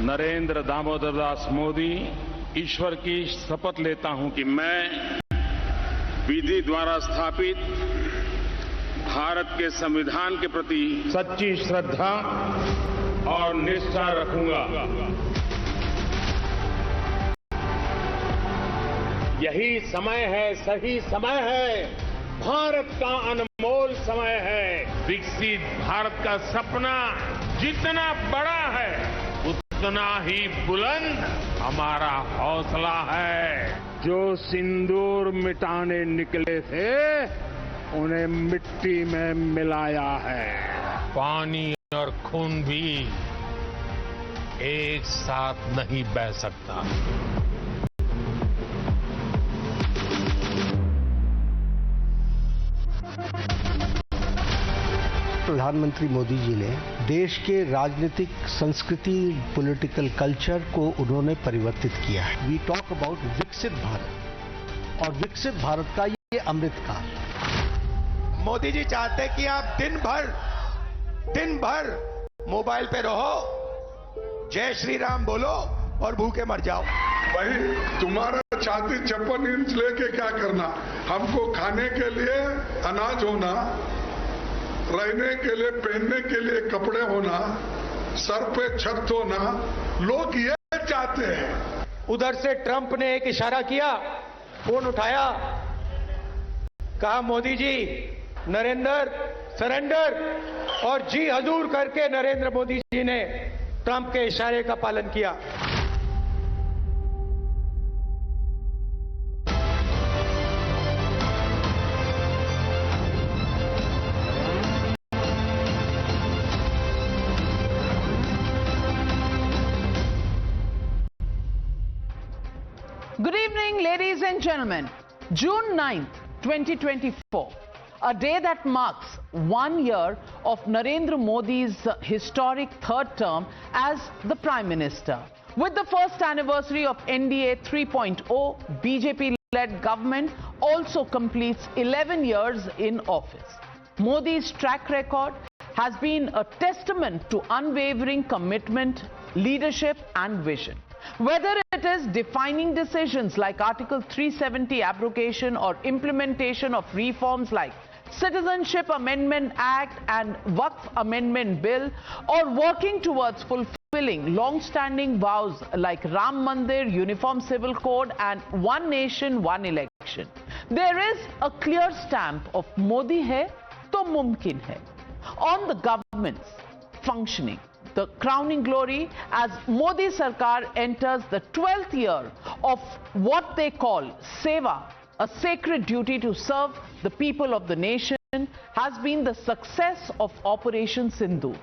नरेंद्र दामोदर दास मोदी ईश्वर की शपथ लेता हूं कि मैं विधि द्वारा स्थापित भारत के संविधान के प्रति सच्ची श्रद्धा और निष्ठा रखूंगा। यही समय है, सही समय है, भारत का अनमोल समय है। विकसित भारत का सपना जितना बड़ा है उतना ही बुलंद हमारा हौसला है। जो सिंदूर मिटाने निकले थे उन्हें मिट्टी में मिलाया है। पानी और खून भी एक साथ नहीं बह सकता। प्रधानमंत्री मोदी जी ने देश के राजनीतिक संस्कृति, पॉलिटिकल कल्चर को उन्होंने परिवर्तित किया है। वी टॉक अबाउट विकसित भारत और विकसित भारत का ये अमृतकाल। मोदी जी चाहते हैं कि आप दिन भर मोबाइल पे रहो, जय श्री राम बोलो और भूखे मर जाओ। भाई तुम्हारा 56 इंच लेके क्या करना? हमको खाने के लिए अनाज होना, रहने के लिए, पहनने के लिए कपड़े होना, सर पे छत होना, लोग ये चाहते हैं। उधर से ट्रंप ने एक इशारा किया, फोन उठाया, कहा मोदी जी नरेंद्र सरेंडर, और जी हजूर करके नरेंद्र मोदी जी ने ट्रंप के इशारे का पालन किया। Good evening, ladies and gentlemen. June 9th, 2024, a day that marks 1 year of Narendra Modi's historic third term as the Prime Minister. With the first anniversary of NDA 3.0, BJP-led government also completes 11 years in office. Modi's track record has been a testament to unwavering commitment, leadership and vision. Whether it is defining decisions like Article 370 abrogation or implementation of reforms like Citizenship Amendment Act and Waqf Amendment Bill, or working towards fulfilling long-standing vows like Ram Mandir, Uniform Civil Code and One Nation, One Election, there is a clear stamp of Modi hai to mumkin hai on the government's functioning. The crowning glory as Modi Sarkar enters the 12th year of what they call Seva, a sacred duty to serve the people of the nation, has been the success of Operation Sindhu,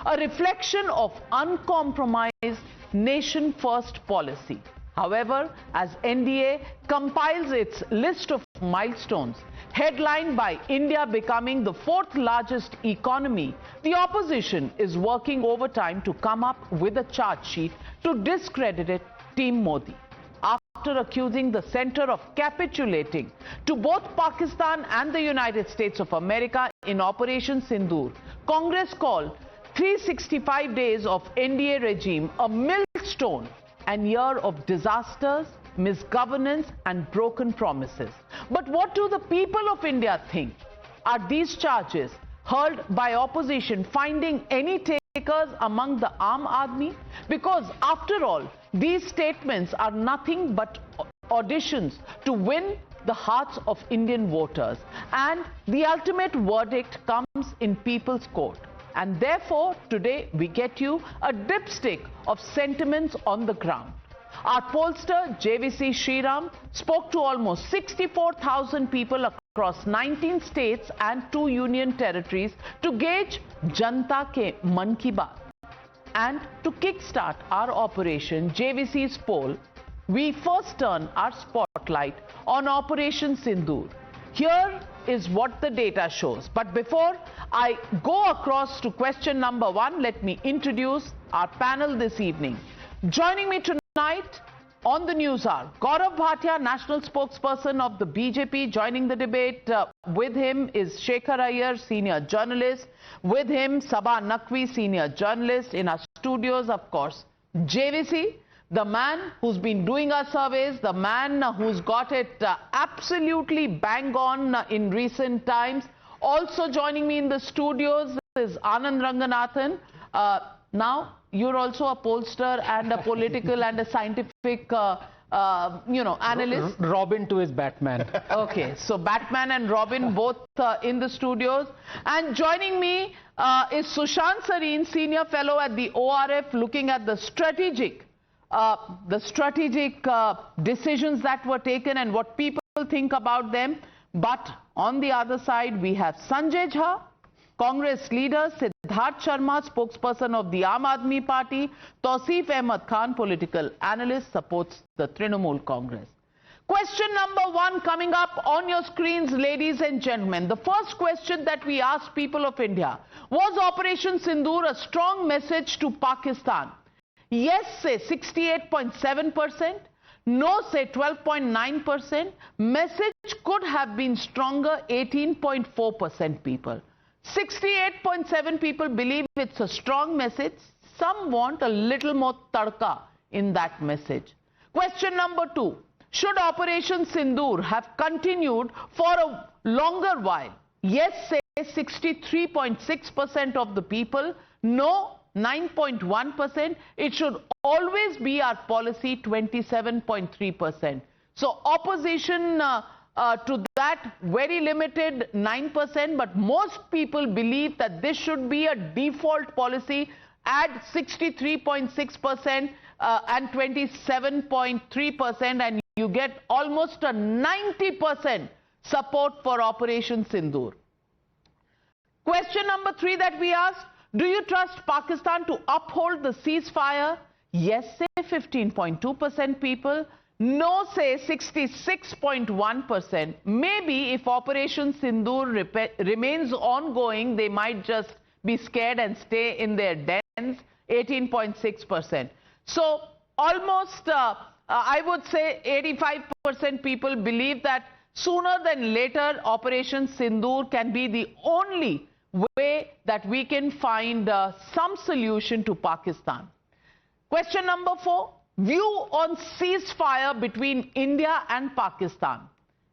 a reflection of uncompromised nation-first policy. However, as NDA compiles its list of milestones, headlined by India becoming the 4th largest economy, the opposition is working overtime to come up with a charge sheet to discredit Team Modi. After accusing the center of capitulating to both Pakistan and the United States of America in Operation Sindoor, Congress called 365 days of NDA regime a millstone, an year of disasters, misgovernance and broken promises. But what do the people of India think? Are these charges hurled by opposition finding any takers among the Aam Aadmi? Because after all, these statements are nothing but auditions to win the hearts of Indian voters, and the ultimate verdict comes in people's court. And therefore, today we get you a dipstick of sentiments on the ground. Our pollster JVC Shriram spoke to almost 64,000 people across 19 states and 2 union territories to gauge Janta ke Man Ki Baat. And to kickstart our operation, JVC's poll, we first turn our spotlight on Operation Sindoor. Here is what the data shows. But before I go across to question number 1, let me introduce our panel this evening. Joining me tonight on the news hour, Gaurav Bhatia, national spokesperson of the BJP, joining the debate. With him is Shekhar Iyer, senior journalist. With him, Sabha Naqvi, senior journalist. In our studios, of course, JVC, the man who's been doing our surveys, the man who's got it absolutely bang on in recent times. Also joining me in the studios is Anand Ranganathan. Now, you're also a pollster and a political and a scientific, analyst. Robin to his Batman. Okay, so Batman and Robin both in the studios. And joining me is Sushant Sareen, Senior Fellow at the ORF, looking at the strategic decisions that were taken and what people think about them. But on the other side, we have Sanjay Jha, Congress leader, Siddharth Sharma, spokesperson of the Aam Aadmi Party, Tausif Ahmed Khan, political analyst, supports the Trinamool Congress. Question number 1 coming up on your screens, ladies and gentlemen. The first question that we asked people of India: was Operation Sindoor a strong message to Pakistan? Yes, say 68.7%. No, say 12.9%. Message could have been stronger, 18.4% people. 68.7 people believe it's a strong message. Some want a little more tadka in that message. Question number 2. Should Operation Sindoor have continued for a longer while? Yes, say 63.6% of the people. No, 9.1%. It should always be our policy, 27.3%. So opposition to that, very limited, 9%, but most people believe that this should be a default policy. Add 63.6% and 27.3%, and you get almost a 90% support for Operation Sindoor. Question number 3 that we asked: do you trust Pakistan to uphold the ceasefire? Yes, say 15.2% people. No, say 66.1%. Maybe if Operation Sindoor remains ongoing, they might just be scared and stay in their dens, 18.6%. So almost, I would say 85% people believe that sooner than later, Operation Sindoor can be the only way that we can find some solution to Pakistan. Question number 4. View on ceasefire between India and Pakistan.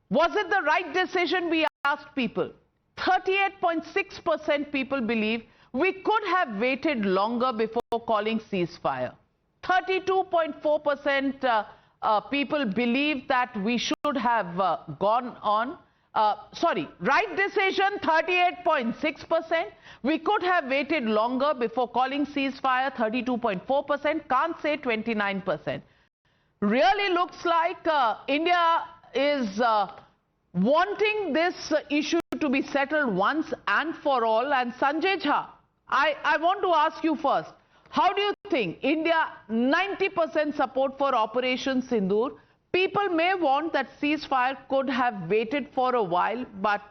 Was it the right decision? We asked people. 38.6% people believe we could have waited longer before calling ceasefire. 32.4% people believe that we should have gone on. Right decision, 38.6%. We could have waited longer before calling ceasefire, 32.4%. Can't say, 29%. Really looks like India is wanting this issue to be settled once and for all. And Sanjay Jha, I want to ask you first, how do you think India, 90% support for Operation Sindoor? People may want that ceasefire could have waited for a while, but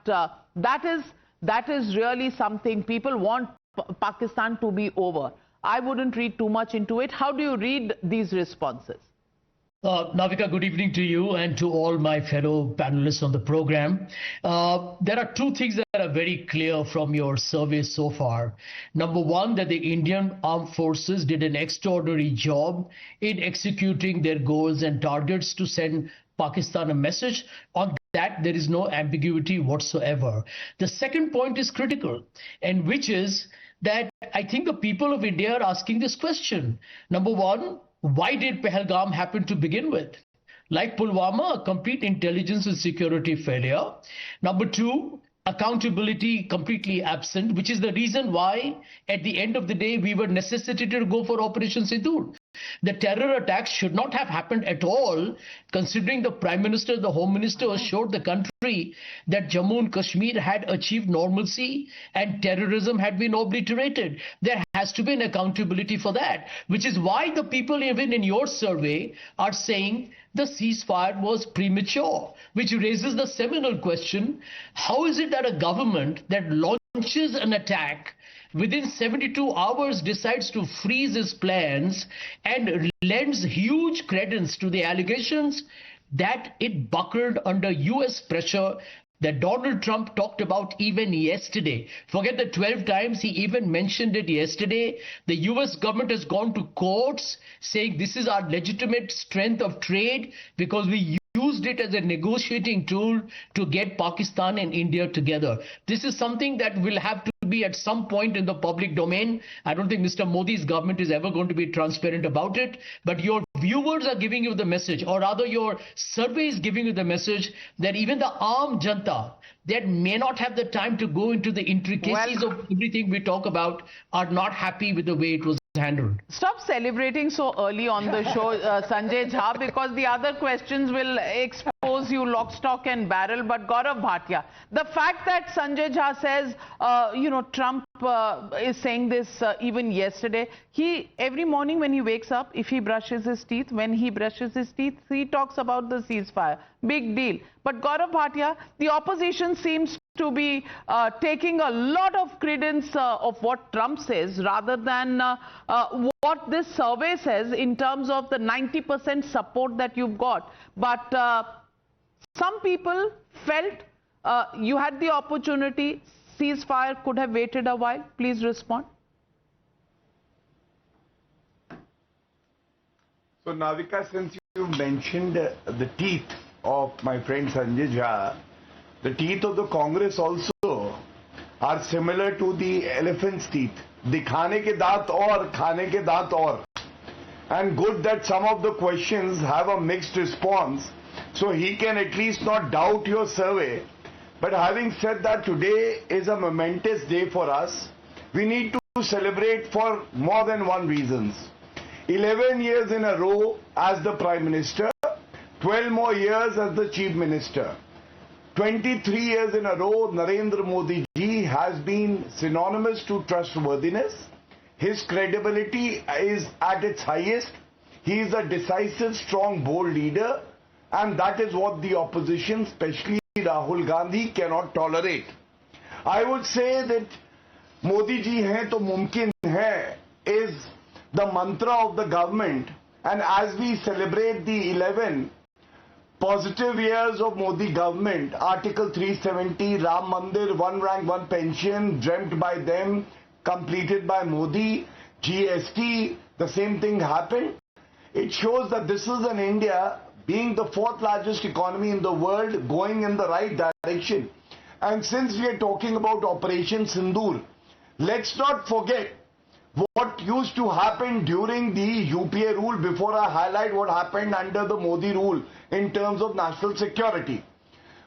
that is really something people want Pakistan to be over. I wouldn't read too much into it. How do you read these responses? Navika, good evening to you and to all my fellow panelists on the program. There are 2 things that are very clear from your survey so far. Number 1, that the Indian Armed Forces did an extraordinary job in executing their goals and targets to send Pakistan a message. On that, there is no ambiguity whatsoever. The second point is critical, and which is that I think the people of India are asking this question. Number 1, why did Pahalgam happen to begin with? Like Pulwama, a complete intelligence and security failure. Number 2, accountability completely absent, which is the reason why at the end of the day we were necessitated to go for Operation Sindoor. The terror attacks should not have happened at all, considering the Prime Minister, the Home Minister assured the country that Jammu and Kashmir had achieved normalcy and terrorism had been obliterated. There has to be an accountability for that, which is why the people even in your survey are saying the ceasefire was premature, which raises the seminal question: how is it that a government that launches an attack within 72 hours decides to freeze its plans and lends huge credence to the allegations that it buckled under US pressure that Donald Trump talked about even yesterday. Forget the 12 times, he even mentioned it yesterday. The US government has gone to courts saying this is our legitimate strength of trade because we used it as a negotiating tool to get Pakistan and India together. This is something that will have to be at some point in the public domain. I don't think Mr. Modi's government is ever going to be transparent about it, but your viewers are giving you the message, or rather your survey is giving you the message that even the armed Janta that may not have the time to go into the intricacies of everything we talk about are not happy with the way it was handled. Stop celebrating so early on the show, Sanjay Jha, because the other questions will expose you lock, stock and barrel. But Gaurav Bhatia, the fact that Sanjay Jha says, Trump is saying this even yesterday, every morning when he wakes up, if he brushes his teeth, he talks about the ceasefire. Big deal. But Gaurav Bhatia, the opposition seems to be taking a lot of credence of what Trump says rather than what this survey says in terms of the 90% support that you've got. But some people felt you had the opportunity, ceasefire could have waited a while. Please respond. So Navika, since you mentioned the teeth of my friend Sanjay Jha, the teeth of the Congress also are similar to the elephant's teeth. Dikhane ke daant aur, khane ke daant aur. And good that some of the questions have a mixed response, so he can at least not doubt your survey. But having said that, today is a momentous day for us. We need to celebrate for more than one reasons. 11 years in a row as the Prime Minister, 12 more years as the Chief Minister. 23 years in a row, Narendra Modi ji has been synonymous to trustworthiness. His credibility is at its highest. He is a decisive, strong, bold leader, and that is what the opposition, especially Rahul Gandhi, cannot tolerate. I would say that Modi ji hai to mumkin hai is the mantra of the government, and as we celebrate the 11 positive years of Modi government, Article 370, Ram Mandir, one rank, one pension, dreamt by them, completed by Modi, GST, the same thing happened. It shows that this is an India, being the fourth largest economy in the world, going in the right direction. And since we are talking about Operation Sindoor, let's not forget what used to happen during the UPA rule before I highlight what happened under the Modi rule in terms of national security.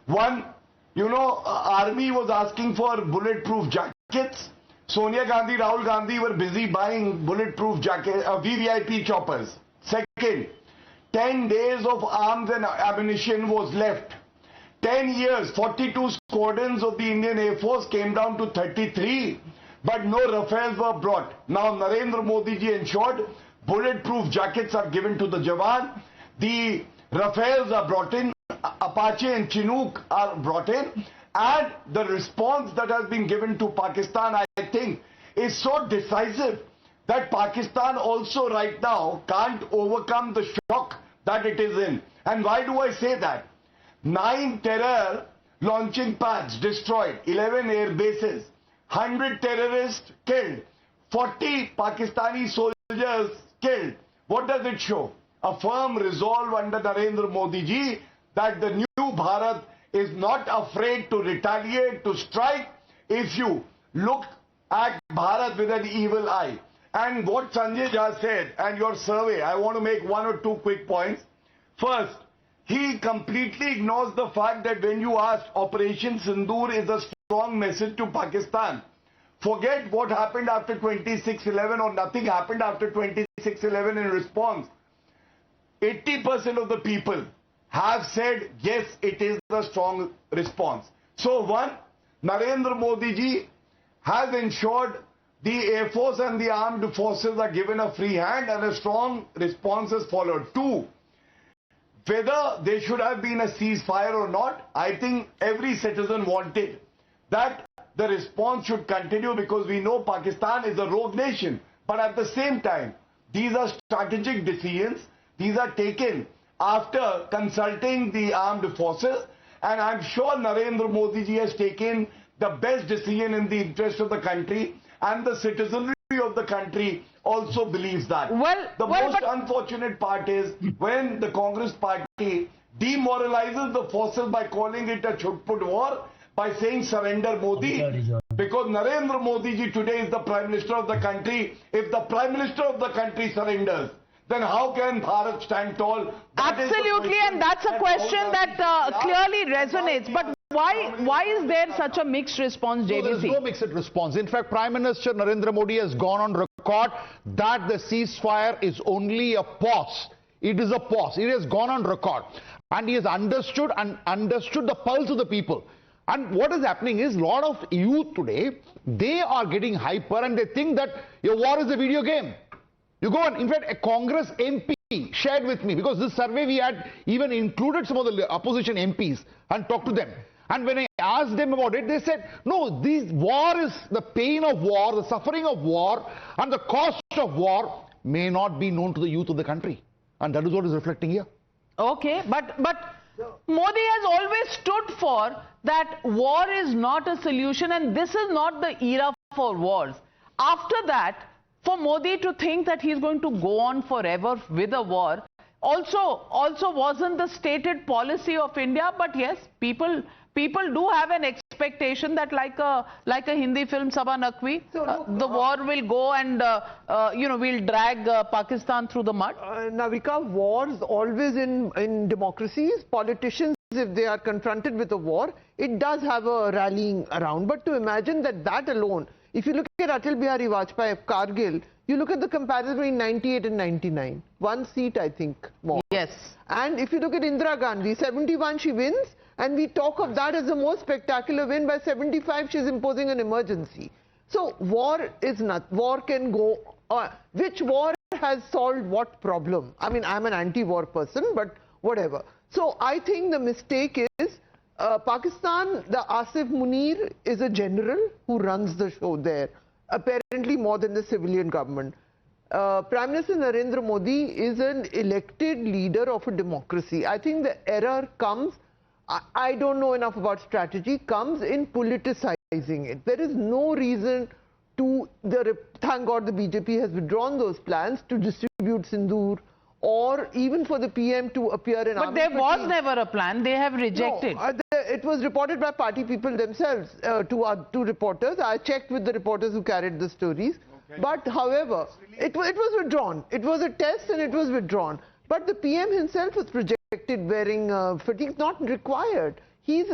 One, army was asking for bulletproof jackets. Sonia Gandhi, Rahul Gandhi were busy buying bulletproof jackets, VVIP choppers. Second, 10 days of arms and ammunition was left. 10 years, 42 squadrons of the Indian Air Force came down to 33. But no Rafales were brought. Now Narendra Modi ji ensured bulletproof jackets are given to the Jawan. The Rafales are brought in. Apache and Chinook are brought in. And the response that has been given to Pakistan, I think, is so decisive that Pakistan also right now can't overcome the shock that it is in. And why do I say that? 9 terror launching pads destroyed, 11 air bases. 100 terrorists killed, 40 Pakistani soldiers killed. What does it show? A firm resolve under Narendra Modi ji that the new Bharat is not afraid to retaliate, to strike if you look at Bharat with an evil eye. And what Sanjay Jha said and your survey, I want to make 1 or 2 quick points. First, he completely ignores the fact that when you asked, Operation Sindoor is a strong message to Pakistan. Forget what happened after 26/11 or nothing happened after 26/11 in response. 80% of the people have said, yes, it is a strong response. So one, Narendra Modi ji has ensured the Air Force and the armed forces are given a free hand and a strong response is followed. Two, whether there should have been a ceasefire or not, I think every citizen wanted that the response should continue because we know Pakistan is a rogue nation. But at the same time, these are strategic decisions. These are taken after consulting the armed forces And I'm sure Narendra Modi ji has taken the best decision in the interest of the country, and the citizenry of the country also believes that. The most unfortunate part is when the Congress party demoralizes the forces by calling it a chutput war, by saying surrender Modi, because Narendra Modi ji today is the Prime Minister of the country. If the Prime Minister of the country surrenders, then how can Bharat stand tall? Absolutely, and that's a question that clearly resonates. But why is there such a mixed response, JVC? No, there's no mixed response. In fact, Prime Minister Narendra Modi has gone on record that the ceasefire is only a pause. It is a pause. It has gone on record. And he has understood the pulse of the people. And what is happening is a lot of youth today, they are getting hyper and they think that your war is a video game. You go on. In fact, a Congress MP shared with me, because this survey we had even included some of the opposition MPs and talked to them. And when I asked them about it, they said, no, war is the pain of war, the suffering of war, and the cost of war may not be known to the youth of the country. And that is what is reflecting here. Okay, but Modi has always stood for that war is not a solution, and this is not the era for wars. After that, for Modi to think that he's going to go on forever with a war also wasn't the stated policy of India. But yes, people do have an expectation that like a Hindi film Saba Nakwi, the war will go and we'll drag Pakistan through the mud. Navika, wars always in democracies, politicians, if they are confronted with a war, it does have a rallying around. But to imagine that alone, if you look at Atal Bihari Vajpayee, Kargil, you look at the comparison between 98 and 99, 1 seat I think more. Yes. And if you look at Indira Gandhi, 71 she wins, and we talk of that as the most spectacular win. By 75 she's imposing an emergency. So war is not, war can go, which war has solved what problem? I mean, I'm an anti-war person, but whatever. So I think the mistake is, Pakistan, the Asif Munir is a general who runs the show there, apparently more than the civilian government. Prime Minister Narendra Modi is an elected leader of a democracy. I think the error comes, I don't know enough about strategy, comes in politicizing it. There is no reason to, thank God the BJP has withdrawn those plans to distribute sindoor, or even for the PM to appear in But there was never a plan. They have rejected. No, it was reported by party people themselves to reporters. I checked with the reporters who carried the stories. Okay. But however, it was withdrawn. It was a test and it was withdrawn. But the PM himself was projected wearing fatigue, not required. His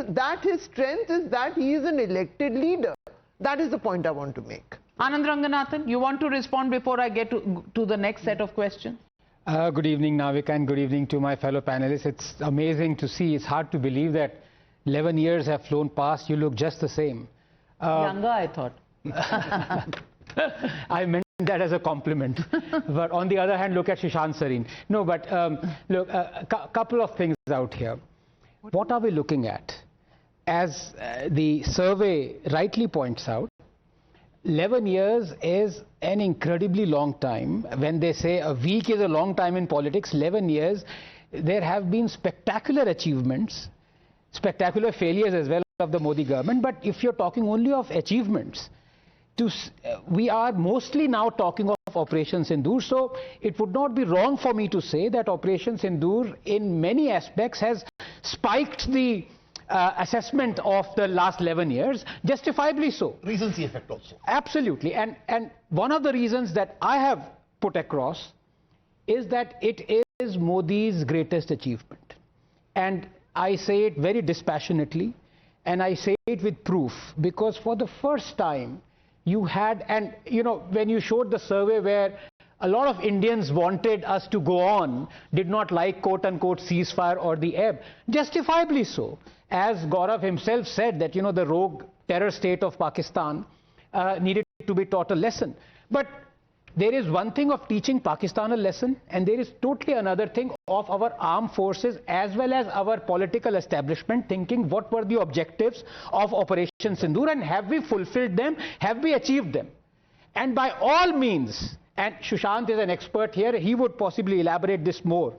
strength is that he is an elected leader. That is the point I want to make. Anand Ranganathan, you want to respond before I get to the next set of questions? Good evening, Navika, and good evening to my fellow panelists. It's amazing to see. It's hard to believe that 11 years have flown past. You look just the same. Younger, I thought. I meant that as a compliment. But on the other hand, look at Shishant Sareen. No, but look, a couple of things out here. What are we looking at? As the survey rightly points out, 11 years is an incredibly long time. When they say a week is a long time in politics, 11 years, there have been spectacular achievements, spectacular failures as well of the Modi government. But if you're talking only of achievements, we are mostly now talking of Operation Sindoor. So it would not be wrong for me to say that Operation Sindoor in many aspects has spiked the assessment of the last 11 years, justifiably so. Recency effect also. Absolutely. And one of the reasons that I have put across is that it is Modi's greatest achievement. And I say it very dispassionately, and I say it with proof, because for the first time you had, and you know, when you showed the survey where a lot of Indians wanted us to go on, did not like quote-unquote ceasefire or the ebb, justifiably so. As Gaurav himself said that, you know, the rogue terror state of Pakistan needed to be taught a lesson. But there is one thing of teaching Pakistan a lesson, and there is totally another thing of our armed forces as well as our political establishment thinking what were the objectives of Operation Sindoor, and have we fulfilled them, have we achieved them? And by all means, and Sushant is an expert here, he would possibly elaborate this more,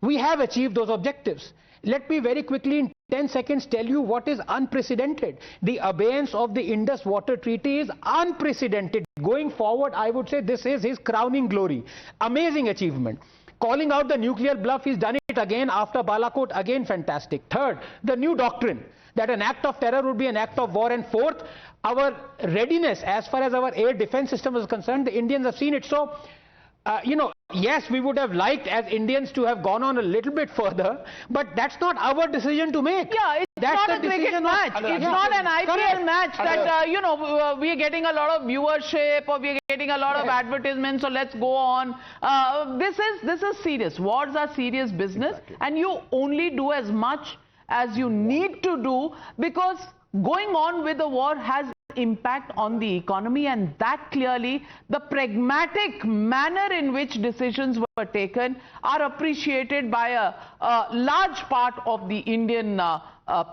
we have achieved those objectives. Let me very quickly in 10 seconds tell you what is unprecedented. The abeyance of the Indus Water Treaty is unprecedented. Going forward, I would say this is his crowning glory. Amazing achievement. Calling out the nuclear bluff, he's done it again after Balakot, again fantastic. Third, the new doctrine that an act of terror would be an act of war. And fourth, our readiness as far as our air defense system is concerned, the Indians have seen it. So, yes, we would have liked as Indians to have gone on a little bit further, but that's not our decision to make. Yeah, it's not a cricket match. It's not an IPL match that, we are getting a lot of viewership or we are getting a lot of advertisements, so let's go on. This is serious. Wars are serious business, and you only do as much as you need to do, because going on with the war has impact on the economy, and that clearly the pragmatic manner in which decisions were taken are appreciated by a large part of the Indian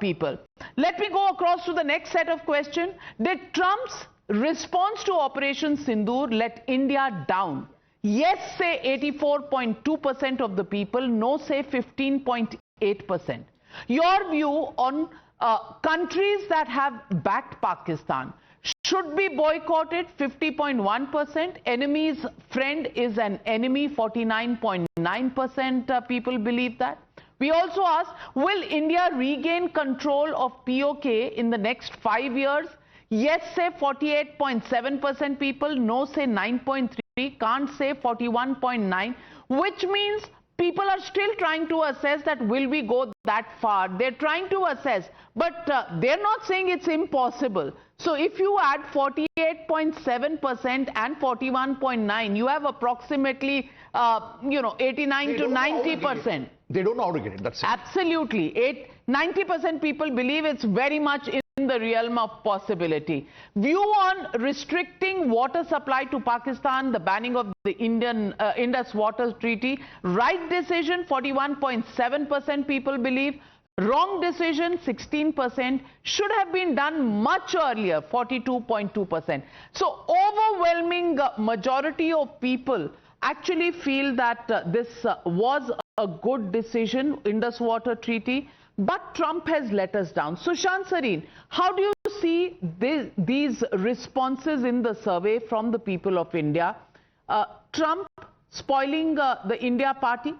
people. Let me go across to the next set of questions. Did Trump's response to Operation Sindoor let India down? Yes, say 84.2% of the people, no, say 15.8%. Your view on countries that have backed Pakistan should be boycotted, 50.1%. Enemy's friend is an enemy, 49.9% people believe that. We also asked, will India regain control of POK in the next 5 years? Yes, say 48.7% people, no, say 9.3%, can't say 41.9%, which means people are still trying to assess that will we go that far. They're trying to assess, but they're not saying it's impossible. So if you add 48.7% and 41.9%, you have approximately 89 to 90%. They don't know how to get it. That's it. Absolutely. 90% people believe it's very much in the realm of possibility. View on restricting water supply to Pakistan, the banning of the Indus Water Treaty. Right decision, 41.7% people believe. Wrong decision, 16%. Should have been done much earlier, 42.2%. So overwhelming majority of people actually feel that this was a good decision, Indus Water Treaty. But Trump has let us down. Sushant Sareen, how do you see these responses in the survey from the people of India? Trump spoiling the India party?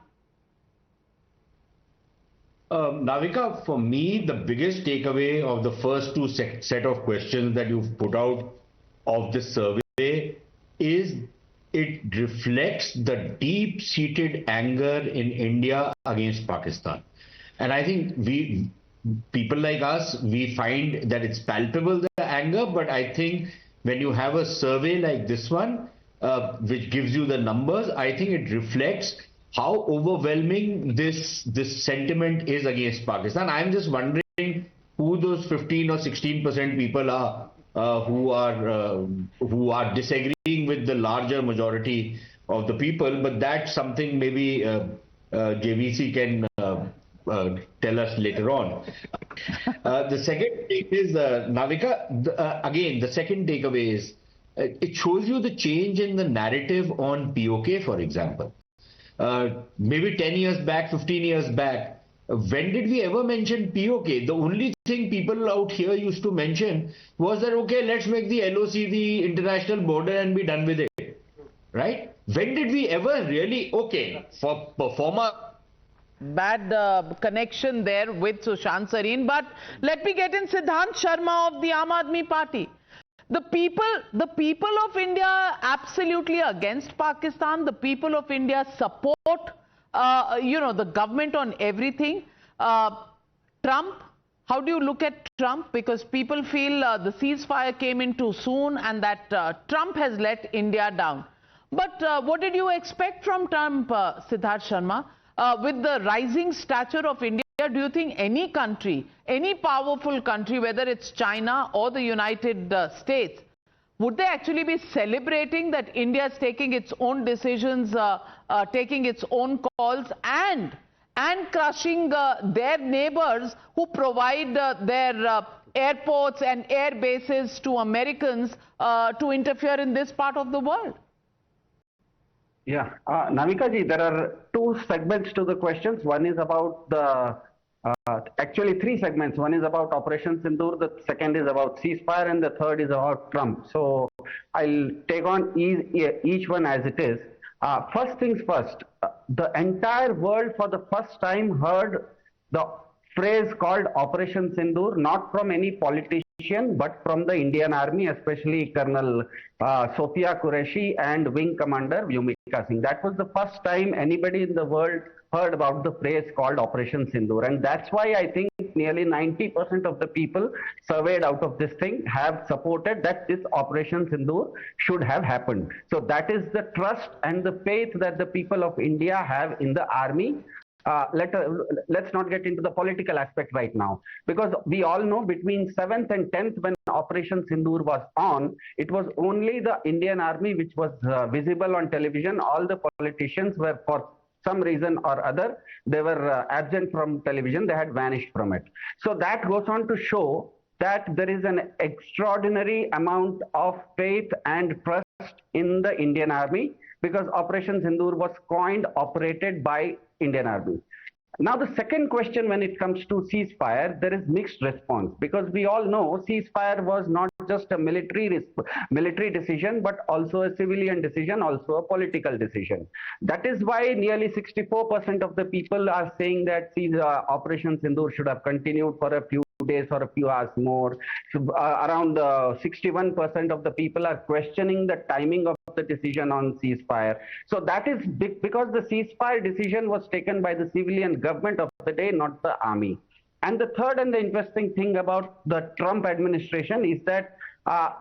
Navika, for me, the biggest takeaway of the first two set of questions that you've put out of this survey is it reflects the deep-seated anger in India against Pakistan. And I think people like us, we find that it's palpable, the anger, but I think when you have a survey like this one, which gives you the numbers, I think it reflects how overwhelming this sentiment is against Pakistan. I'm just wondering who those 15 or 16% people are who are disagreeing with the larger majority of the people, but that's something maybe JVC can tell us later on. The second thing is, Navika, again, the second takeaway is, it shows you the change in the narrative on POK, for example. Maybe 10 years back, 15 years back, when did we ever mention POK? The only thing people out here used to mention was that, okay, let's make the LOC the international border and be done with it. Right? When did we ever really, okay, for performer... Bad connection there with Sushant Sareen, but let me get in Siddhant Sharma of the Aam Aadmi Party. The people of India absolutely against Pakistan. The people of India support, the government on everything. Trump, how do you look at Trump? Because people feel the ceasefire came in too soon and that Trump has let India down. But what did you expect from Trump, Siddhant Sharma? With the rising stature of India, do you think any country, any powerful country, whether it's China or the United States, would they actually be celebrating that India is taking its own decisions, taking its own calls and crushing their neighbors who provide their airports and air bases to Americans to interfere in this part of the world? Yeah, Navika ji, there are two segments to the questions. One is about the Actually, three segments. One is about Operation Sindoor, the second is about ceasefire, and the third is about Trump. So I'll take on each one as it is. First things first, the entire world for the first time heard the phrase called Operation Sindoor, not from any politician, but from the Indian Army, especially Colonel Sophia Qureshi and Wing Commander Yumika Singh. That was the first time anybody in the world heard about the phrase called Operation Sindoor. And that's why I think nearly 90% of the people surveyed out of this thing have supported that this Operation Sindoor should have happened. So that is the trust and the faith that the people of India have in the army. Let's not get into the political aspect right now, because we all know between 7th and 10th when Operation Sindoor was on, it was only the Indian Army which was visible on television. All the politicians were, for some reason or other, they were absent from television, they had vanished from it. So that goes on to show that there is an extraordinary amount of faith and trust in the Indian Army, because Operation Sindoor was coined, operated by Indian Army. Now the second question, when it comes to ceasefire, there is mixed response, because we all know ceasefire was not just a military decision, but also a civilian decision, also a political decision. That is why nearly 64% of the people are saying that Operation Sindoor should have continued for a few days or a few hours more. So, around 61% of the people are questioning the timing of the decision on ceasefire. So that is big, because the ceasefire decision was taken by the civilian government of the day, not the army. And the third and the interesting thing about the Trump administration is that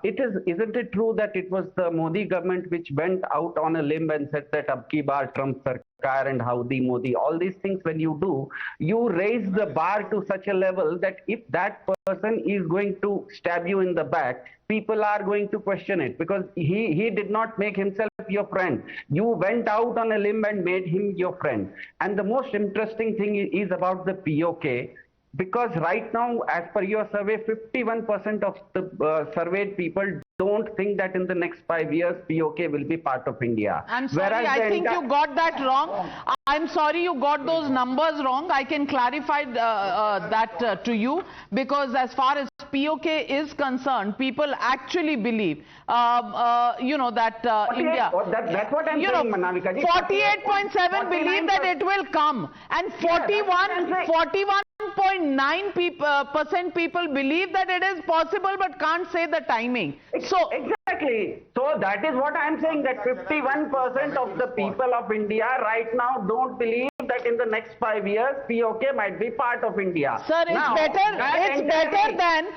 isn't it true that it was the Modi government which went out on a limb and said that ab ki baar Trump sarkar and Howdy Modi, all these things when you do, you raise the bar to such a level that if that person is going to stab you in the back, people are going to question it, because he did not make himself your friend. You went out on a limb and made him your friend. And the most interesting thing is about the POK. Because right now, as per your survey, 51% of the surveyed people don't think that in the next 5 years, POK will be part of India. I'm sorry, I think you got that wrong. I'm sorry you got those numbers wrong. I can clarify that to you, because as far as POK is concerned, people actually believe, you know, that India... That's what I'm saying, Navika ji. 48.7 believe that it will come, and 41.9% people believe that it is possible but can't say the timing. So exactly. So that is what I am saying, that 51% of the people of India right now don't believe that in the next 5 years POK might be part of India. Sir, it's better than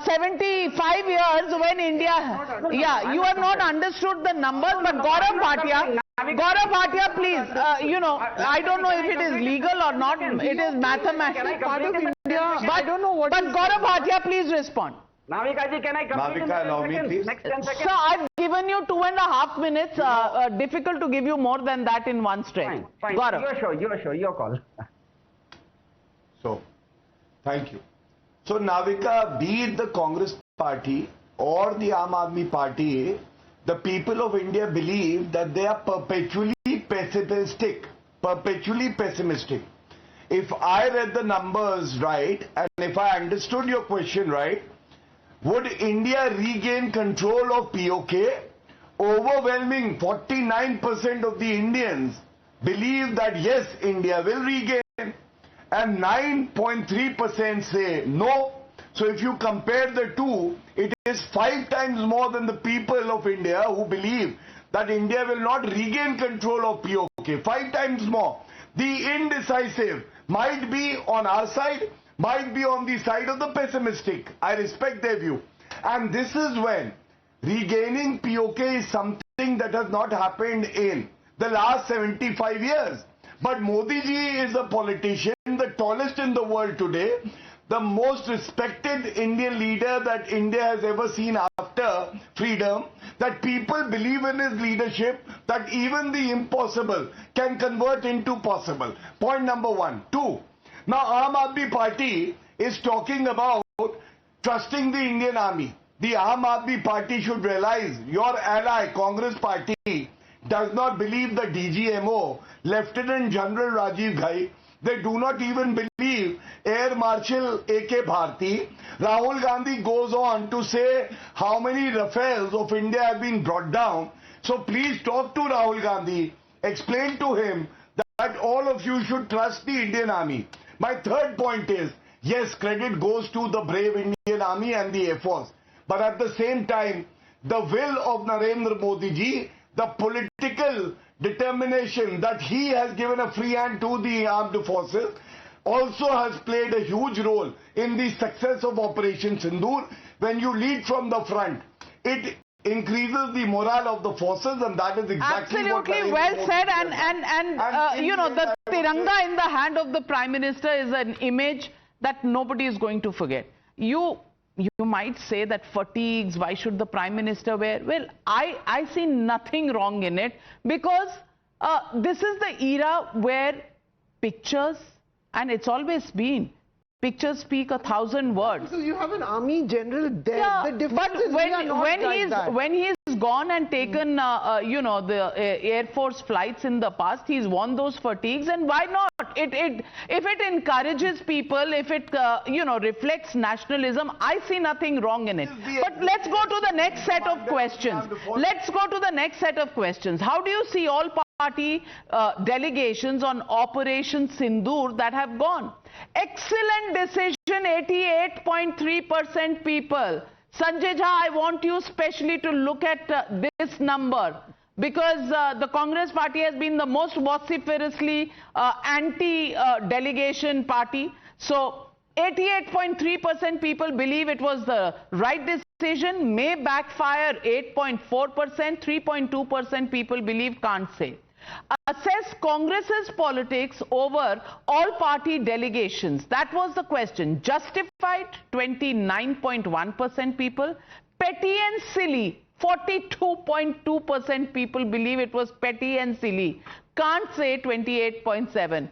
75 years when India... Yeah, you have not understood the numbers, but Gaurav Bhatia, please, you know, I don't know if it is legal or not, it is mathematical part of India, but I don't know what. But Gaurav Bhatia, please respond. Navika ji, can I complete in allow me, please? Next 10 seconds. Sir, I've given you 2.5 minutes. Difficult to give you more than that in one stretch. Fine. Gaurav. You're sure, your call. So, thank you. So, Navika, be it the Congress party or the Aam Aadmi party, the people of India believe that they are perpetually pessimistic. If I read the numbers right, and if I understood your question right, would India regain control of POK? Overwhelming 49% of the Indians believe that yes, India will regain, and 9.3% say no. So if you compare the two, it is 5 times more than the people of India who believe that India will not regain control of POK. 5 times more. The indecisive might be on our side, might be on the side of the pessimistic. I respect their view. And this is when regaining POK is something that has not happened in the last 75 years. But Modi ji is a politician, the tallest in the world today, the most respected Indian leader that India has ever seen after freedom, that people believe in his leadership, that even the impossible can convert into possible. Point number 1. 2. Now, Aam Aadmi Party is talking about trusting the Indian Army. The Aam Aadmi Party should realize your ally, Congress Party, does not believe the DGMO, Lieutenant General Rajiv Ghai, They do not even believe Air Marshal A.K. Bharti. Rahul Gandhi goes on to say how many Rafales of India have been brought down. So please talk to Rahul Gandhi. Explain to him that all of you should trust the Indian Army. My third point is, yes, credit goes to the brave Indian Army and the Air Force. But at the same time, the will of Narendra Modi ji, the political determination that he has given a free hand to the armed forces, also has played a huge role in the success of Operation Sindoor. When you lead from the front, it increases the morale of the forces, and that is exactly absolutely what well said. And you know, the Tiranga in the hand of the Prime Minister is an image that nobody is going to forget. You might say that fatigues, why should the Prime Minister wear? Well, I see nothing wrong in it, because this is the era where pictures, and it's always been, pictures speak 1,000 words. Because you have an army general there. Yeah, The difference but is when he's gone and taken, you know, the Air Force flights in the past, he's won those fatigues, and why not? If it encourages people, if it, you know, reflects nationalism, I see nothing wrong in it. But let's go to the next set of questions. Let's go to the next set of questions. How do you see all party delegations on Operation Sindoor that have gone? Excellent decision, 88.3% people. Sanjay Jha, I want you specially to look at this number, because the Congress party has been the most vociferously anti-delegation party. So 88.3% people believe it was the right decision, may backfire 8.4%, 3.2% people believe can't say. Assess Congress's politics over all party delegations. That was the question. Justified, 29.1% people. Petty and silly, 42.2% people believe it was petty and silly. Can't say, 28.7%.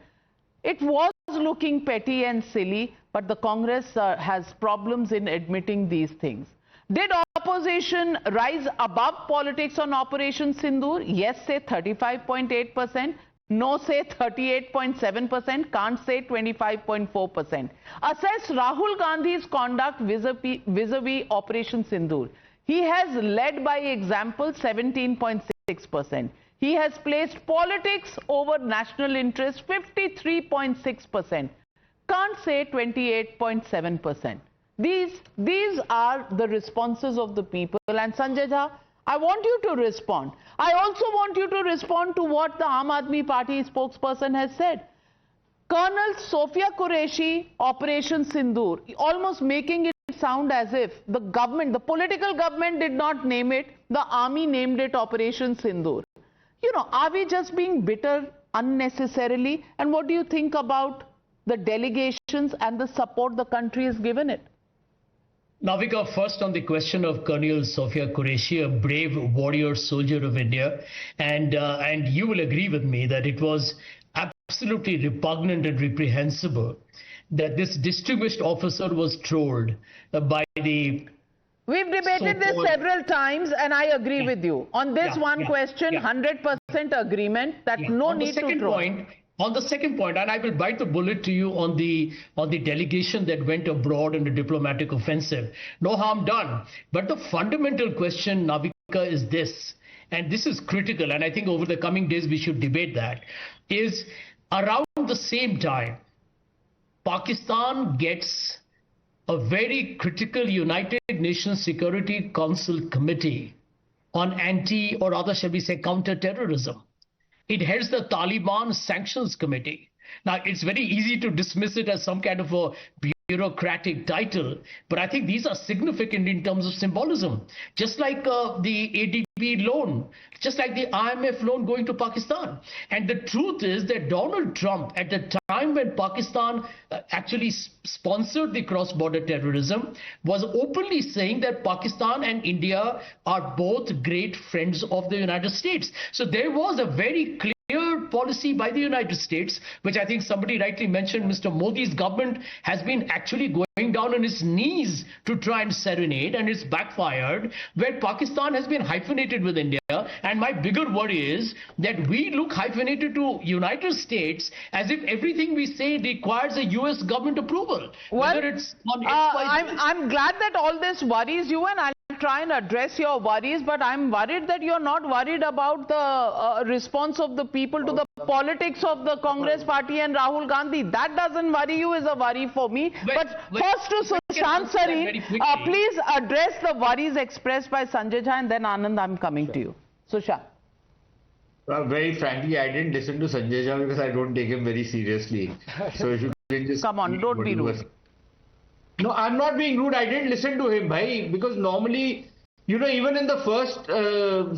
It was looking petty and silly, but the Congress has problems in admitting these things. Did opposition rise above politics on Operation Sindoor? Yes, say 35.8%. No, say 38.7%. Can't say 25.4%. Assess Rahul Gandhi's conduct vis-a-vis Operation Sindoor. He has led by example, 17.6%. He has placed politics over national interest, 53.6%. Can't say 28.7%. These are the responses of the people. And Sanjay Jha, I want you to respond. I also want you to respond to what the Aam Aadmi Party spokesperson has said. Colonel Sophia Qureshi, Operation Sindoor, almost making it sound as if the government, the political government did not name it, the army named it Operation Sindoor. You know, are we just being bitter unnecessarily? And what do you think about the delegations and the support the country has given it? Navika, first on the question of Colonel Sophia Qureshi, a brave warrior soldier of India, and you will agree with me that it was absolutely repugnant and reprehensible that this distinguished officer was trolled by the... We've debated this several times, and I agree with you. On this question, 100% agreement that no need to troll. On the second point, and I will bite the bullet to you on the delegation that went abroad in a diplomatic offensive. No harm done. But the fundamental question, Navika, is this, and this is critical, and I think over the coming days we should debate that, is around the same time, Pakistan gets a very critical United Nations Security Council committee on anti, or rather shall we say, counter-terrorism. It heads the Taliban Sanctions Committee. Now, it's very easy to dismiss it as some kind of a bureaucratic title, but I think these are significant in terms of symbolism. Just like the ADB loan, just like the IMF loan going to Pakistan. And the truth is that Donald Trump, at the time when Pakistan actually sponsored the cross-border terrorism, was openly saying that Pakistan and India are both great friends of the United States. So there was a very clear policy by the United States, which I think somebody rightly mentioned, Mr. Modi's government has been actually going down on his knees to try and serenade, and it's backfired, where Pakistan has been hyphenated with India. And my bigger worry is that we look hyphenated to United States as if everything we say requires a US government approval. Well, whether it's on I'm glad that all this worries you, and I'll try and address your worries, but I'm worried that you're not worried about the response of the people to the politics of the Congress party and Rahul Gandhi. That doesn't worry you, is a worry for me. But first to Sushant Sareen, please address the worries expressed by Sanjay Jha, and then Anand, I'm coming to you. Sushant. Very frankly, I didn't listen to Sanjay Jha because I don't take him very seriously. So if you can just... Come on, don't be rude. No, I'm not being rude. I didn't listen to him, bhai, because normally, you know, even in the first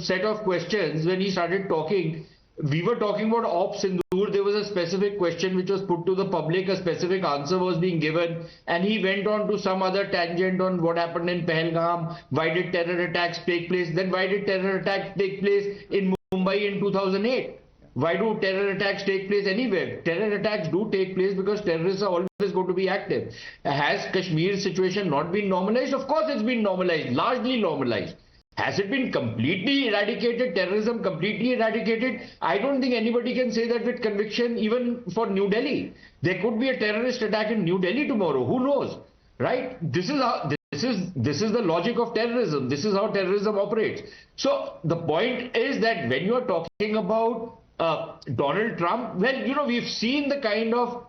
set of questions, when he started talking, we were talking about Ops Sindoor. There was a specific question which was put to the public, a specific answer was being given, and he went on to some other tangent on what happened in Pahalgam, why did terror attacks take place, then why did terror attacks take place in Mumbai in 2008? Why do terror attacks take place anywhere? Terror attacks do take place because terrorists are always going to be active. Has Kashmir's situation not been normalized? Of course it's been normalized, largely normalized. Has it been completely eradicated, terrorism completely eradicated? I don't think anybody can say that with conviction, even for New Delhi. There could be a terrorist attack in New Delhi tomorrow, who knows, right? This is the logic of terrorism. This is how terrorism operates. So the point is that when you are talking about Donald Trump, well, you know, we've seen the kind of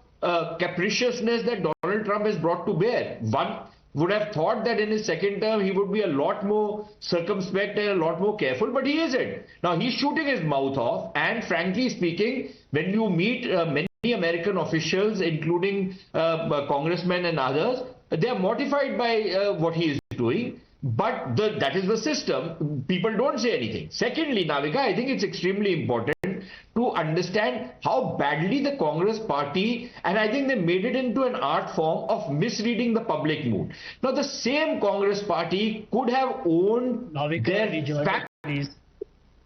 capriciousness that Donald Trump has brought to bear. One would have thought that in his second term he would be a lot more circumspect and a lot more careful, but he isn't. Now he's shooting his mouth off, and frankly speaking, when you meet many American officials, including congressmen and others, they are mortified by what he is doing. But that is the system. People don't say anything. Secondly, Navika, I think it's extremely important to understand how badly the Congress party, and I think they made it into an art form of misreading the public mood. Now, the same Congress party could have owned their facts,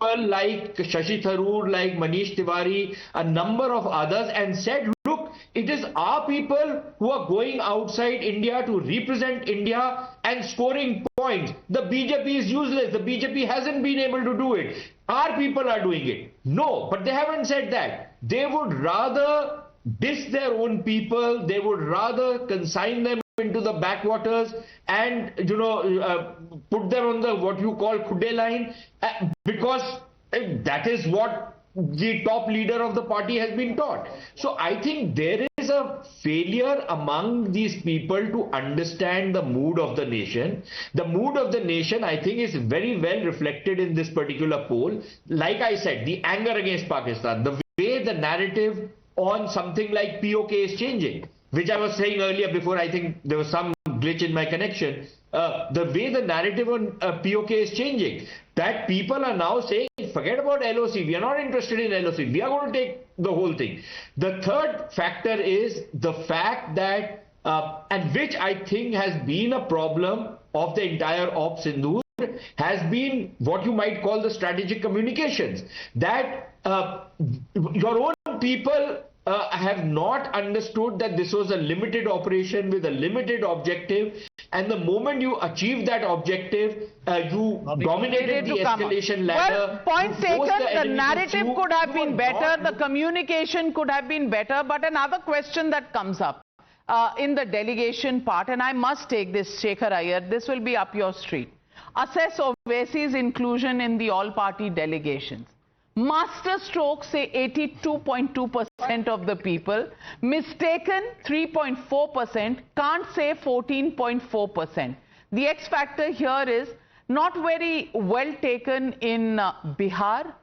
like Shashi Tharoor, like Manish Tiwari, a number of others, and said, look, it is our people who are going outside India to represent India and scoring points. The BJP is useless. The BJP hasn't been able to do it. Our people are doing it. No, but they haven't said that. They would rather diss their own people. They would rather consign them into the backwaters and, you know, put them on the what you call Khude line, because that is what the top leader of the party has been taught. So I think there is a failure among these people to understand the mood of the nation. The mood of the nation, I think, is very well reflected in this particular poll. Like I said, the anger against Pakistan, the way the narrative on something like POK is changing, which I was saying earlier before I think there was some glitch in my connection. The way the narrative on POK is changing, that people are now saying, forget about LOC, we are not interested in LOC, we are going to take the whole thing. The third factor is the fact that, and which I think has been a problem of the entire Ops Sindoor, has been what you might call the strategic communications. That your own people have not understood that this was a limited operation with a limited objective, and the moment you achieve that objective, you dominated the escalation ladder. Well, point taken, the narrative could have been better, the communication could have been better, but another question that comes up in the delegation part, and I must take this, Shekhar Iyer, this will be up your street. Assess Owaisi's inclusion in the all-party delegations. Master stroke say 82.2% of the people, mistaken 3.4%, can't say 14.4%. The X factor here is not very well taken in Bihar,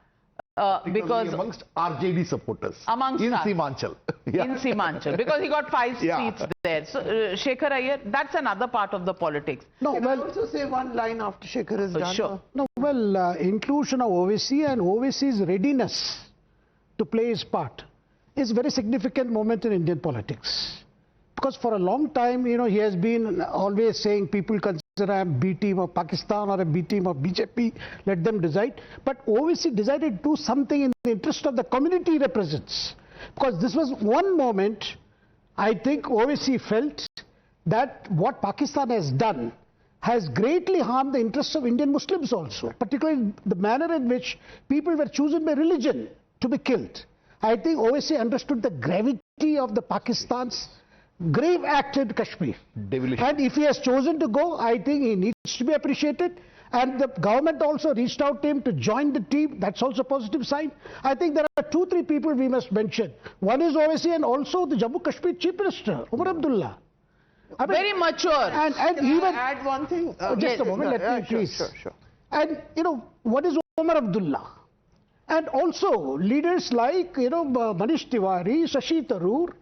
because amongst RJD supporters amongst in Simanchal. Yeah. In Simanchal, because he got 5 seats there. So, Shekhar Iyer, that's another part of the politics. No, can I also say one line after Shekhar is done? Sure. No, well, inclusion of Owaisi and Owaisi's readiness to play his part is a very significant moment in Indian politics. Because for a long time, you know, he has been always saying people consider a B team of Pakistan or a B team of BJP, let them decide. But Owaisi decided to do something in the interest of the community he represents. Because this was one moment, I think Owaisi felt that what Pakistan has done has greatly harmed the interests of Indian Muslims also, particularly the manner in which people were chosen by religion to be killed. I think OSCE understood the gravity of the Pakistan's grave act in Kashmir. And if he has chosen to go, I think he needs to be appreciated. And the government also reached out to him to join the team. That's also a positive sign. I think there are 2-3 people we must mention. One is OSCE and also the Jammu Kashmir Chief Minister, Umar Abdullah. I mean, very mature. And even add one thing? Just a moment, let me please. Sure. And what is Umar Abdullah? And also leaders like Manish Tiwari, Shashi Tharoor.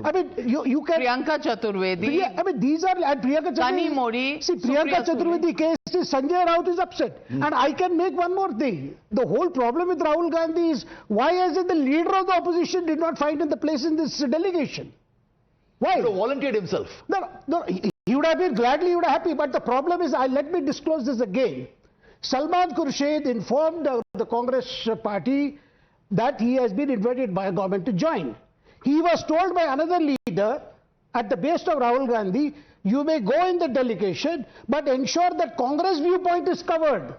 I mean, you can. Priyanka Chaturvedi. I mean, these are Priyanka Chaturvedi. Kani Modi. See, Priyanka Chaturvedi case is Sanjay Raut is upset. And I can make one more thing. The whole problem with Rahul Gandhi is why is it the leader of the opposition did not find in the place in this delegation? Why? He volunteered himself. No, he would have been gladly, he would have happy. But the problem is, let me disclose this again. Salman Khurshid informed the Congress party that he has been invited by a government to join. He was told by another leader at the base of Rahul Gandhi, you may go in the delegation, but ensure that Congress viewpoint is covered.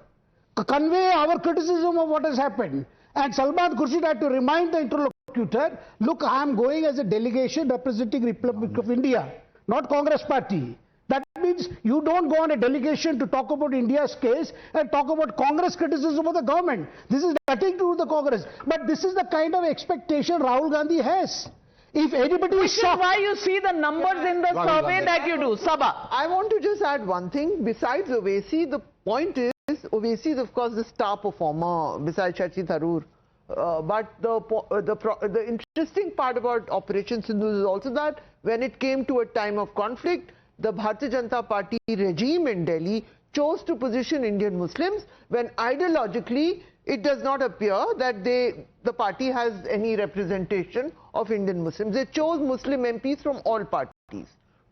Convey our criticism of what has happened. And Salman Khurshid had to remind the interlocutor, look, I am going as a delegation representing Republic of India, not Congress party. That means you don't go on a delegation to talk about India's case and talk about Congress criticism of the government. This is nothing to do with the Congress. But this is the kind of expectation Rahul Gandhi has. If anybody is shocked... Which is why you see the numbers in the survey that you do. Sabha. I want to just add one thing. Besides Owaisi, the point is, Owaisi is of course the star performer besides Shashi Tharoor. But the interesting part about Operation Sindhu is also that when it came to a time of conflict, the Bharatiya Janta Party regime in Delhi chose to position Indian Muslims when ideologically it does not appear that the party has any representation of Indian Muslims. They chose Muslim MPs from all parties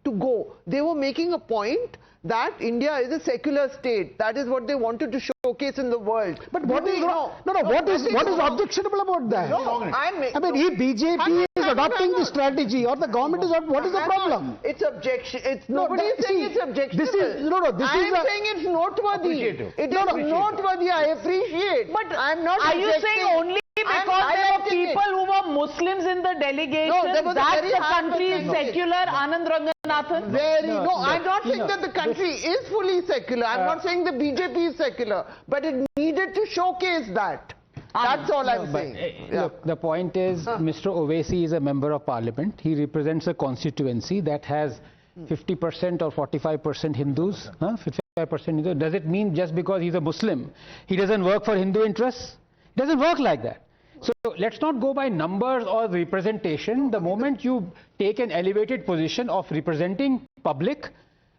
to go. They were making a point that India is a secular state. That is what they wanted to showcase in the world. But what is what is objectionable about that? No, I mean, if BJP is adopting the strategy or the government is not, what is the problem? It's objection. It's nobody is saying it's objectionable. I'm saying it's noteworthy. It is noteworthy. I appreciate. But I'm not. Are you saying only because there were people who were Muslims in the delegation that the country is secular? Anand Ranganathan? No, I'm not saying that the country is fully secular. I'm not saying the BJP is secular. But it needed to showcase that. That's all I'm saying. Look, the point is, Mr. Owaisi is a member of parliament. He represents a constituency that has 50% or 45% Hindus, 55% Hindus. Does it mean just because he's a Muslim, he doesn't work for Hindu interests? It doesn't work like that. So let's not go by numbers or representation. The moment you take an elevated position of representing public,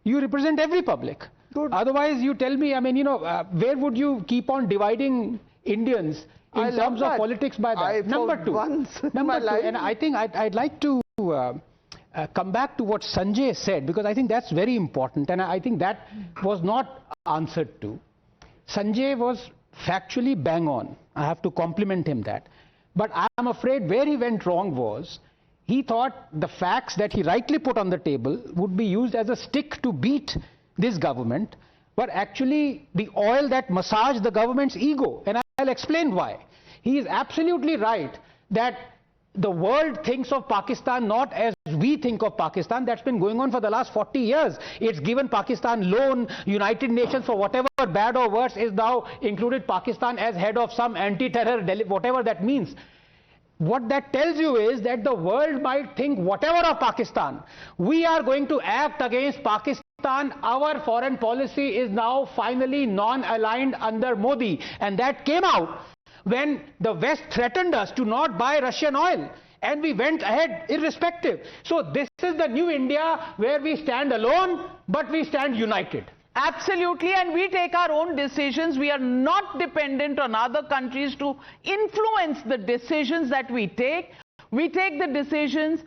you represent every public. Good. Otherwise, you tell me, I mean, where would you keep on dividing Indians in terms of politics by that? Number two, and I think I'd like to come back to what Sanjay said, because I think that's very important, and I think that was not answered to. Sanjay was factually bang on. I have to compliment him that. But I'm afraid where he went wrong was, he thought the facts that he rightly put on the table would be used as a stick to beat this government, but actually the oil that massaged the government's ego. And I'll explain why. He is absolutely right that the world thinks of Pakistan not as we think of Pakistan. That's been going on for the last 40 years. It's given Pakistan loan. United Nations, for whatever bad or worse, is now included Pakistan as head of some anti-terror, whatever that means. What that tells you is that the world might think whatever of Pakistan. We are going to act against Pakistan. Our foreign policy is now finally non-aligned under Modi. And that came out when the West threatened us to not buy Russian oil. And we went ahead irrespective. So this is the new India where we stand alone, but we stand united. Absolutely, and we take our own decisions. We are not dependent on other countries to influence the decisions that we take. We take the decisions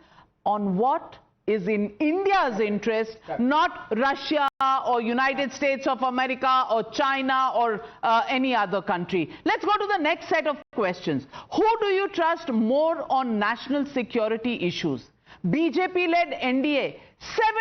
on what is in India's interest, not Russia or United States of America or China or any other country. Let's go to the next set of questions. Who do you trust more on national security issues? BJP-led NDA,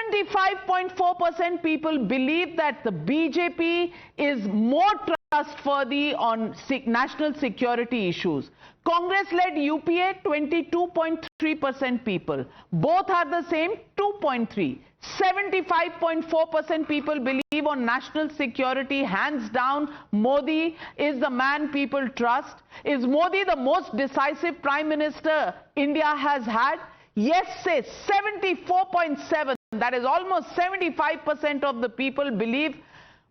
75.4% people believe that the BJP is more trustworthy on national security issues. Congress-led UPA, 22.3% people. Both are the same, 2.3. 75.4% people believe on national security. Hands down, Modi is the man people trust. Is Modi the most decisive Prime Minister India has had? Yes, say 74.7. That is almost 75% of the people believe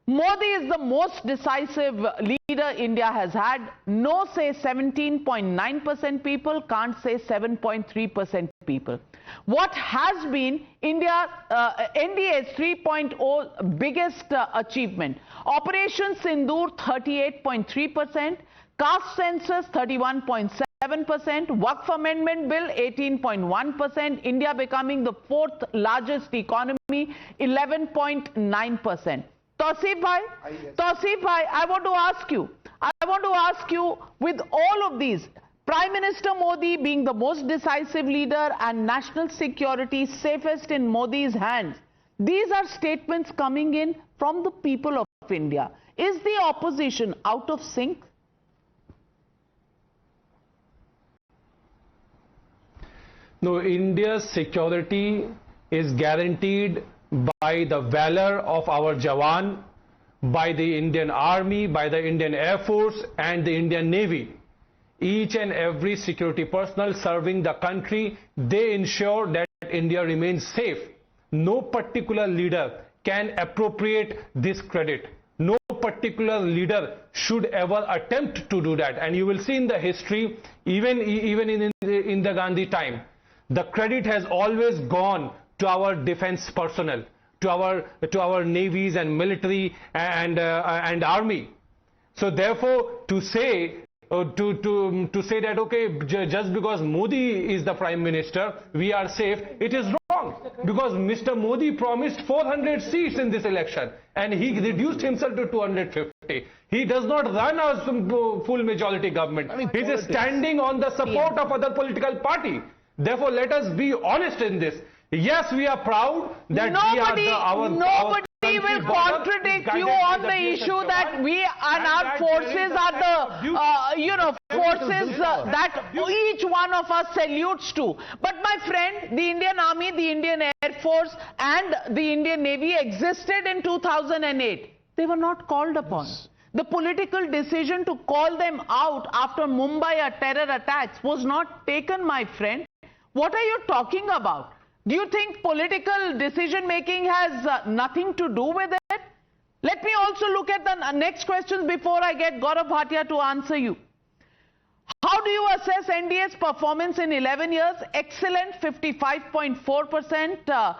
Modi is the most decisive leader India has had. No, say 17.9% people. Can't say 7.3% people. What has been NDA's 3.0 biggest achievement? Operation Sindoor, 38.3%. Caste census, 31.7%. Waqf Amendment Bill, 18.1%. India becoming the fourth largest economy, 11.9%. Tausif bhai, I want to ask you, with all of these, Prime Minister Modi being the most decisive leader and national security safest in Modi's hands, these are statements coming in from the people of India. Is the opposition out of sync? No, India's security is guaranteed by the valor of our Jawan, by the Indian Army, by the Indian Air Force and the Indian Navy. Each and every security personnel serving the country, they ensure that India remains safe. No particular leader can appropriate this credit. No particular leader should ever attempt to do that. And you will see in the history, even in the Gandhi time, the credit has always gone to our defense personnel, to our navies and military and army. So therefore, to say that okay, just because Modi is the Prime Minister, we are safe, it is wrong. Because Mr. Modi promised 400 seats in this election and he reduced himself to 250. He does not run a full majority government. He is standing on the support of other political party. Therefore, let us be honest in this. Yes, we are proud that nobody will contradict you on the issue that we and our forces are the forces that each one of us salutes to. But my friend, the Indian Army, the Indian Air Force and the Indian Navy existed in 2008. They were not called upon. The political decision to call them out after Mumbai terror attacks was not taken, my friend. What are you talking about? Do you think political decision making has nothing to do with it? Let me also look at the next questions before I get Gaurav Bhatia to answer you. How do you assess NDA's performance in 11 years? Excellent, 55.4%.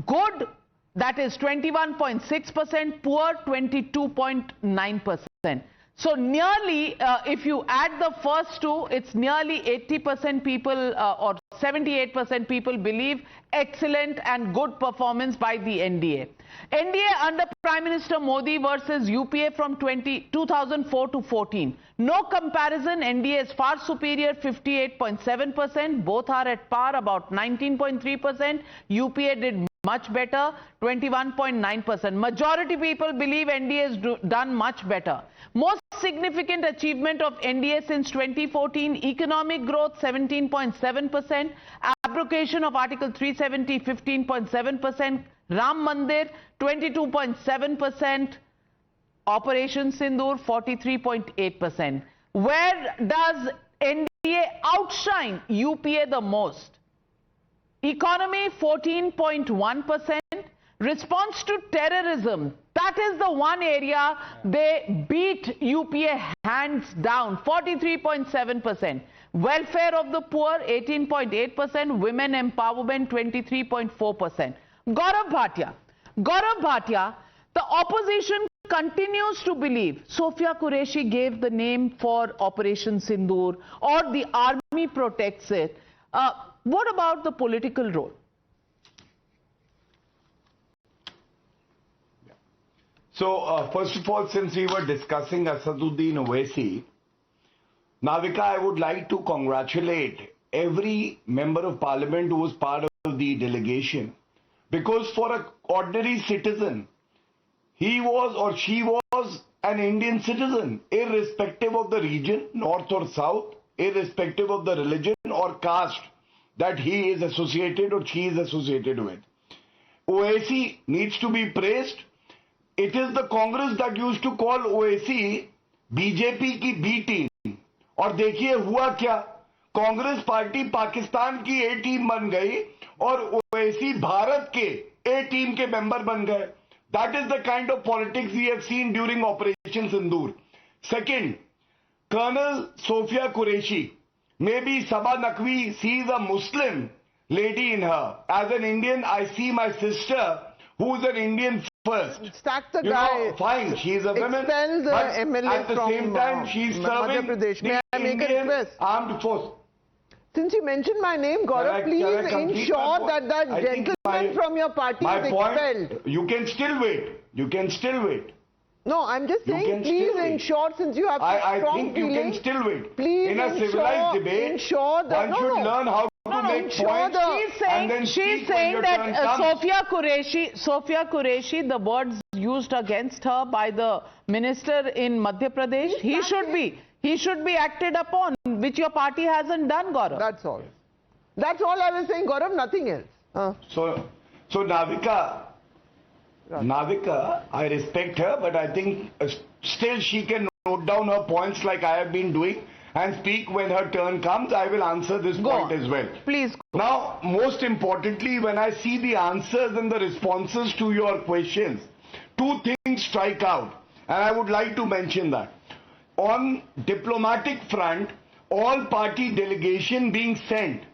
Good, that is 21.6%. Poor, 22.9%. So nearly, if you add the first two, it's nearly 80% people or 78% people believe excellent and good performance by the NDA. NDA under Prime Minister Modi versus UPA from 2004 to 14. No comparison, NDA is far superior, 58.7%. Both are at par, about 19.3%. UPA did much better, 21.9%. Majority people believe NDA has done much better. Most significant achievement of NDA since 2014, economic growth 17.7%, abrogation of Article 370 15.7%, Ram Mandir 22.7%, Operation Sindoor 43.8%. Where does NDA outshine UPA the most? Economy 14.1%. Response to terrorism, that is the one area they beat UPA hands down, 43.7%. Welfare of the poor 18.8%. Women empowerment 23.4%. Gaurav Bhatia, the opposition continues to believe, Sofia Qureshi gave the name for Operation Sindoor or the army protects it. What about the political role? So, first of all, since we were discussing Asaduddin Owaisi, Navika, I would like to congratulate every member of parliament who was part of the delegation, because for an ordinary citizen, he was or she was an Indian citizen, irrespective of the region, north or south, irrespective of the religion or caste that he is associated or she is associated with. OAC needs to be praised. It is the Congress that used to call OAC BJP की B team. और देखिए हुआ क्या, Congress party Pakistan की A team बन गई और OAC Bharat के A टीम के मेंबर बन गए. That is the kind of politics we have seen during Operation Sindoor. Second, Colonel Sofia Qureshi, maybe Sabah Naqvi sees a Muslim lady in her. As an Indian, I see my sister, who is an Indian first. Stack the guy. Fine, she is a woman. Expel the but MLA at the from same time, she is serving May I make a Indian request? armed force. Since you mentioned my name, Gaurav, please ensure that that gentleman from your party is expelled. You can still wait. You can still wait. No, I'm just saying, please ensure, since you have strong feelings. I think you can still wait. Please in a civilized debate, one should learn how to make points. She's saying that Sofia Qureshi, the words used against her by the minister in Madhya Pradesh, he should be acted upon, which your party hasn't done, Gaurav. That's all. That's all I was saying, Gaurav, nothing else. So Navika, I respect her, but I think still she can note down her points like I have been doing and speak when her turn comes. I will answer this point as well. Please. Now, most importantly, when I see the answers and the responses to your questions, two things strike out, and I would like to mention that. On diplomatic front, all party delegation being sent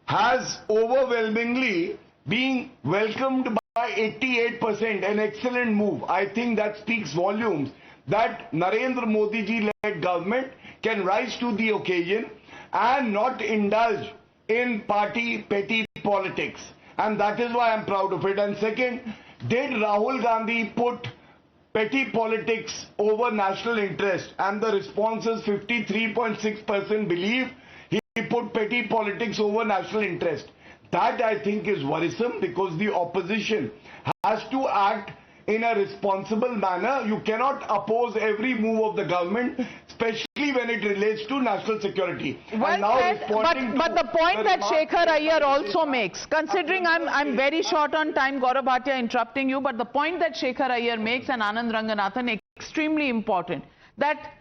has overwhelmingly been welcomed by 88%, an excellent move. I think that speaks volumes that Narendra Modi ji led government can rise to the occasion and not indulge in party petty politics. And that is why I am proud of it. And second, did Rahul Gandhi put petty politics over national interest? And the response is 53.6% believe he put petty politics over national interest. That I think is worrisome, because the opposition has to act in a responsible manner. You cannot oppose every move of the government, especially when it relates to national security. Well said, but the point that Shekhar Iyer also makes, considering I'm very short on time, Gaurav Bhatia, interrupting you, but the point that Shekhar Iyer makes and Anand Ranganathan, extremely important, that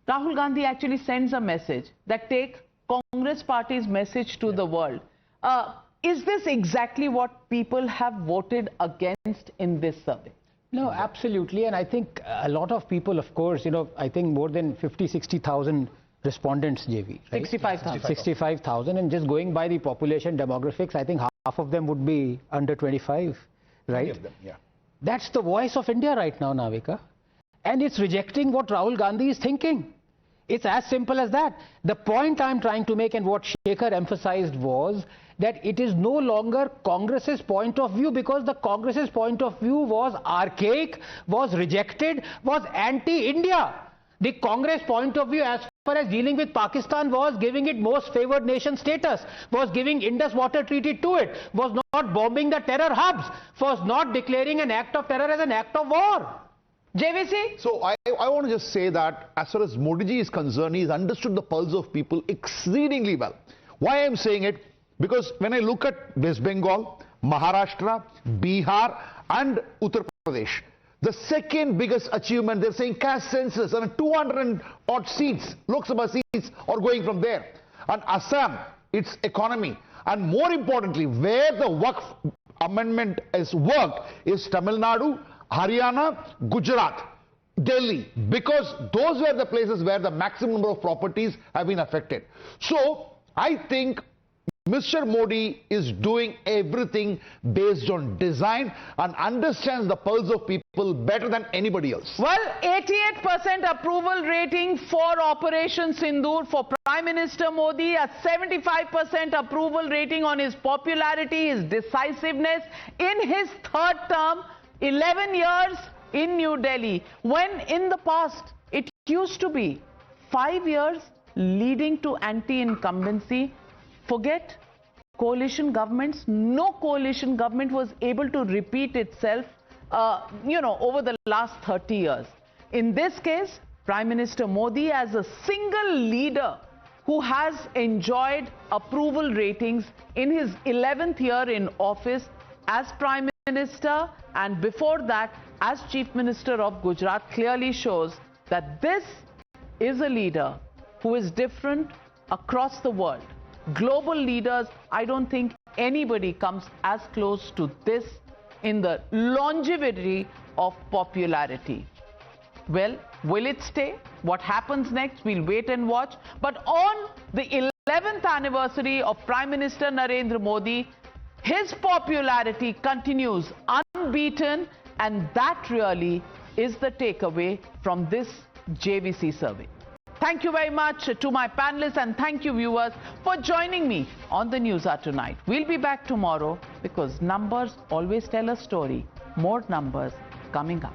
Rahul Gandhi actually sends a message that take Congress party's message to the world. Is this exactly what people have voted against in this survey? No, absolutely. And I think a lot of people, of course, I think more than 50-60,000 respondents, JV. Right? 65,000. 65,000. And just going by the population demographics, I think half of them would be under 25, right? Many of them, yeah. That's the voice of India right now, Navika. And it's rejecting what Rahul Gandhi is thinking. It's as simple as that. The point I'm trying to make, and what Shekhar emphasized, was that it is no longer Congress's point of view, because the Congress's point of view was archaic, was rejected, was anti-India. The Congress point of view as far as dealing with Pakistan was giving it most favored nation status, was giving Indus Water Treaty to it, was not bombing the terror hubs, was not declaring an act of terror as an act of war. JVC? So I want to just say that as far as Modi ji is concerned, he's understood the pulse of people exceedingly well. Why I'm saying it? Because when I look at West Bengal, Maharashtra, Bihar and Uttar Pradesh, the second biggest achievement, they're saying caste census, and 200 odd seats, Lok Sabha seats are going from there. And Assam, its economy. And more importantly, where the Waqf amendment is worked is Tamil Nadu, Haryana, Gujarat, Delhi, because those were the places where the maximum number of properties have been affected. So I think Mr. Modi is doing everything based on design and understands the pulse of people better than anybody else. Well, 88% approval rating for Operation Sindoor for Prime Minister Modi, a 75% approval rating on his popularity, his decisiveness in his third term, 11 years in New Delhi, when in the past it used to be 5 years leading to anti-incumbency Forget coalition governments. No coalition government was able to repeat itself, over the last 30 years. In this case, Prime Minister Modi, as a single leader who has enjoyed approval ratings in his 11th year in office as Prime Minister and before that as Chief Minister of Gujarat, clearly shows that this is a leader who is different across the world. Global leaders, I don't think anybody comes as close to this in the longevity of popularity. Well, will it stay? What happens next? We'll wait and watch. But on the 11th anniversary of Prime Minister Narendra Modi, his popularity continues unbeaten, and that really is the takeaway from this JVC survey. Thank you very much to my panelists, and thank you viewers for joining me on the Newshour tonight. We'll be back tomorrow because numbers always tell a story. More numbers coming up.